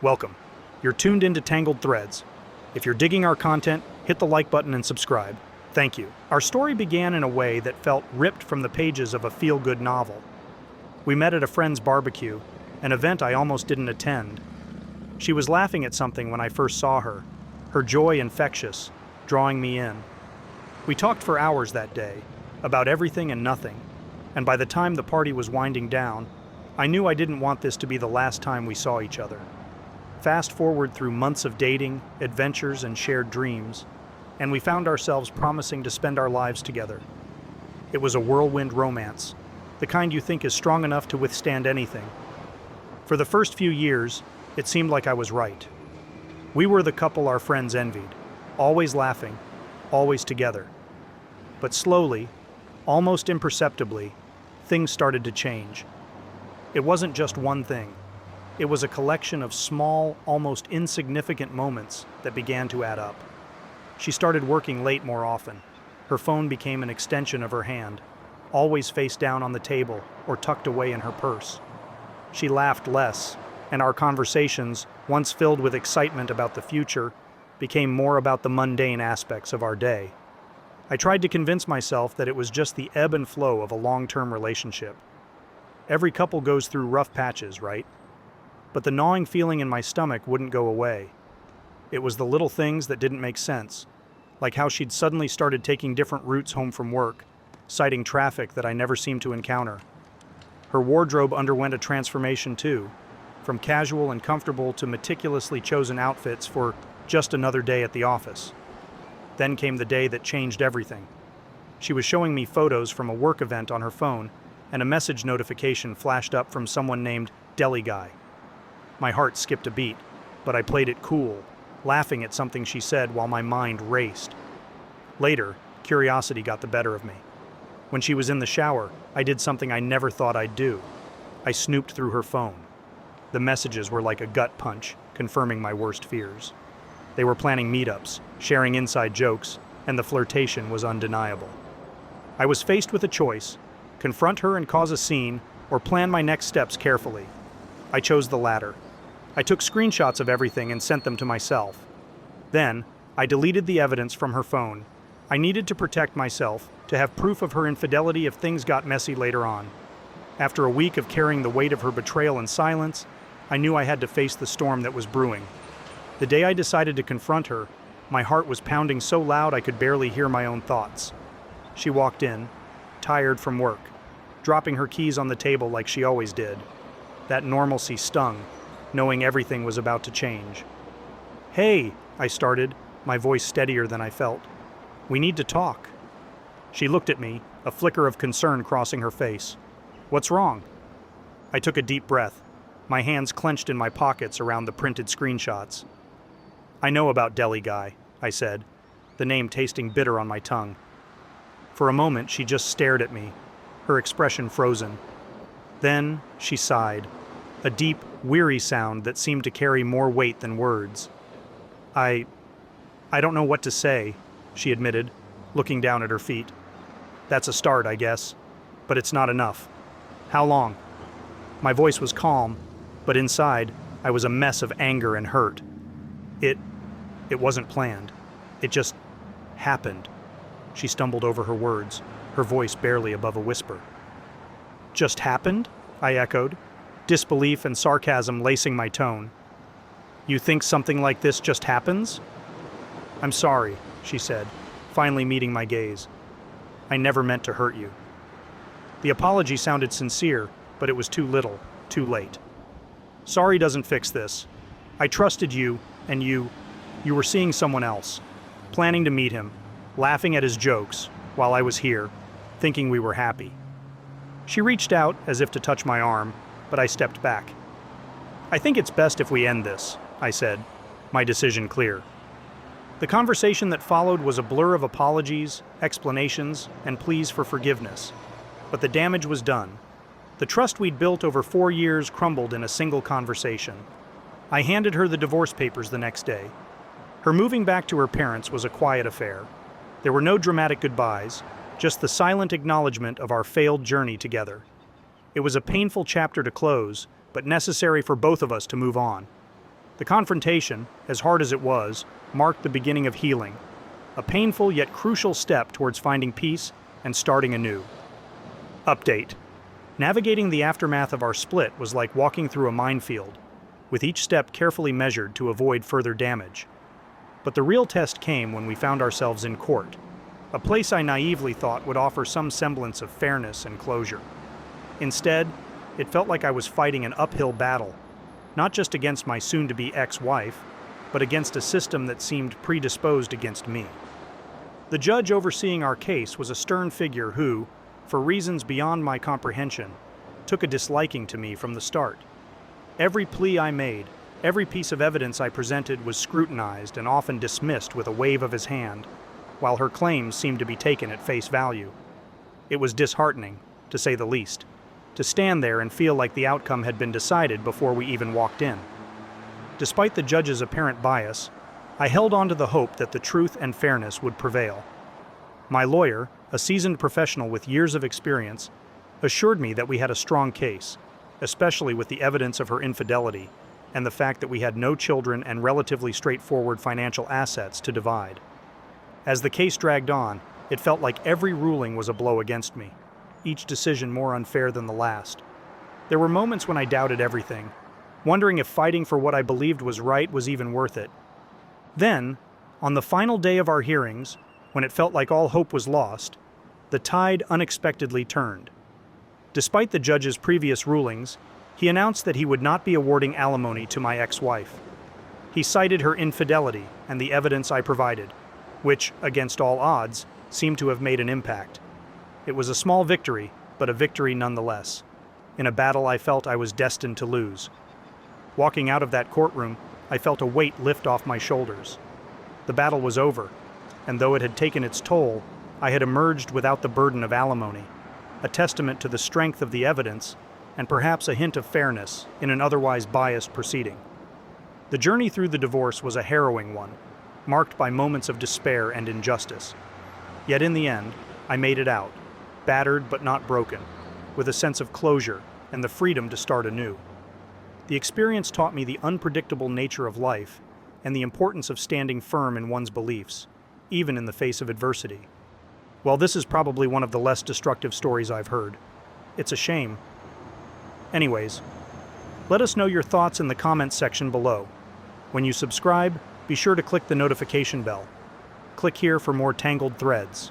Welcome. You're tuned into Tangled Threads. If you're digging our content, hit the like button and subscribe. Thank you. Our story began in a way that felt ripped from the pages of a feel-good novel. We met at a friend's barbecue, an event I almost didn't attend. She was laughing at something when I first saw her, her joy infectious, drawing me in. We talked for hours that day, about everything and nothing, and by the time the party was winding down, I knew I didn't want this to be the last time we saw each other. Fast forward through months of dating, adventures, and shared dreams, and we found ourselves promising to spend our lives together. It was a whirlwind romance, the kind you think is strong enough to withstand anything. For the first few years, it seemed like I was right. We were the couple our friends envied, always laughing, always together. But slowly, almost imperceptibly, things started to change. It wasn't just one thing. It was a collection of small, almost insignificant moments that began to add up. She started working late more often. Her phone became an extension of her hand, always face down on the table or tucked away in her purse. She laughed less, and our conversations, once filled with excitement about the future, became more about the mundane aspects of our day. I tried to convince myself that it was just the ebb and flow of a long-term relationship. Every couple goes through rough patches, right? But the gnawing feeling in my stomach wouldn't go away. It was the little things that didn't make sense, like how she'd suddenly started taking different routes home from work, citing traffic that I never seemed to encounter. Her wardrobe underwent a transformation too, from casual and comfortable to meticulously chosen outfits for just another day at the office. Then came the day that changed everything. She was showing me photos from a work event on her phone, and a message notification flashed up from someone named Deli Guy. My heart skipped a beat, but I played it cool, laughing at something she said while my mind raced. Later, curiosity got the better of me. When she was in the shower, I did something I never thought I'd do. I snooped through her phone. The messages were like a gut punch, confirming my worst fears. They were planning meetups, sharing inside jokes, and the flirtation was undeniable. I was faced with a choice: confront her and cause a scene, or plan my next steps carefully. I chose the latter. I took screenshots of everything and sent them to myself. Then, I deleted the evidence from her phone. I needed to protect myself, to have proof of her infidelity if things got messy later on. After a week of carrying the weight of her betrayal in silence, I knew I had to face the storm that was brewing. The day I decided to confront her, my heart was pounding so loud I could barely hear my own thoughts. She walked in, tired from work, dropping her keys on the table like she always did. That normalcy stung, knowing everything was about to change. "Hey," I started, my voice steadier than I felt. "We need to talk." She looked at me, a flicker of concern crossing her face. "What's wrong?" I took a deep breath, my hands clenched in my pockets around the printed screenshots. "I know about Deli Guy," I said, the name tasting bitter on my tongue. For a moment, she just stared at me, her expression frozen. Then she sighed, a deep, weary sound that seemed to carry more weight than words. I don't know what to say," she admitted, looking down at her feet. "That's a start, I guess, but it's not enough. How long?" My voice was calm, but inside, I was a mess of anger and hurt. It wasn't planned. It just happened. She stumbled over her words, her voice barely above a whisper. "Just happened?" I echoed, disbelief and sarcasm lacing my tone. "You think something like this just happens?" "I'm sorry," she said, finally meeting my gaze. "I never meant to hurt you." The apology sounded sincere, but it was too little, too late. "Sorry doesn't fix this. I trusted you, and you were seeing someone else, planning to meet him, laughing at his jokes, while I was here, thinking we were happy." She reached out as if to touch my arm, but I stepped back. "I think it's best if we end this," I said, my decision clear. The conversation that followed was a blur of apologies, explanations, and pleas for forgiveness. But the damage was done. The trust we'd built over 4 years crumbled in a single conversation. I handed her the divorce papers the next day. Her moving back to her parents was a quiet affair. There were no dramatic goodbyes, just the silent acknowledgement of our failed journey together. It was a painful chapter to close, but necessary for both of us to move on. The confrontation, as hard as it was, marked the beginning of healing, a painful yet crucial step towards finding peace and starting anew. Update. Navigating the aftermath of our split was like walking through a minefield, with each step carefully measured to avoid further damage. But the real test came when we found ourselves in court, a place I naively thought would offer some semblance of fairness and closure. Instead, it felt like I was fighting an uphill battle, not just against my soon-to-be ex-wife, but against a system that seemed predisposed against me. The judge overseeing our case was a stern figure who, for reasons beyond my comprehension, took a disliking to me from the start. Every plea I made, every piece of evidence I presented was scrutinized and often dismissed with a wave of his hand, while her claims seemed to be taken at face value. It was disheartening, to say the least, to stand there and feel like the outcome had been decided before we even walked in. Despite the judge's apparent bias, I held on to the hope that the truth and fairness would prevail. My lawyer, a seasoned professional with years of experience, assured me that we had a strong case, especially with the evidence of her infidelity and the fact that we had no children and relatively straightforward financial assets to divide. As the case dragged on, it felt like every ruling was a blow against me, each decision more unfair than the last. There were moments when I doubted everything, wondering if fighting for what I believed was right was even worth it. Then, on the final day of our hearings, when it felt like all hope was lost, the tide unexpectedly turned. Despite the judge's previous rulings, he announced that he would not be awarding alimony to my ex-wife. He cited her infidelity and the evidence I provided, which, against all odds, seemed to have made an impact. It was a small victory, but a victory nonetheless, in a battle I felt I was destined to lose. Walking out of that courtroom, I felt a weight lift off my shoulders. The battle was over, and though it had taken its toll, I had emerged without the burden of alimony, a testament to the strength of the evidence and perhaps a hint of fairness in an otherwise biased proceeding. The journey through the divorce was a harrowing one, marked by moments of despair and injustice. Yet in the end, I made it out, battered but not broken, with a sense of closure and the freedom to start anew. The experience taught me the unpredictable nature of life and the importance of standing firm in one's beliefs, even in the face of adversity. While this is probably one of the less destructive stories I've heard, it's a shame. Anyways, let us know your thoughts in the comments section below. When you subscribe, be sure to click the notification bell. Click here for more Tangled threads.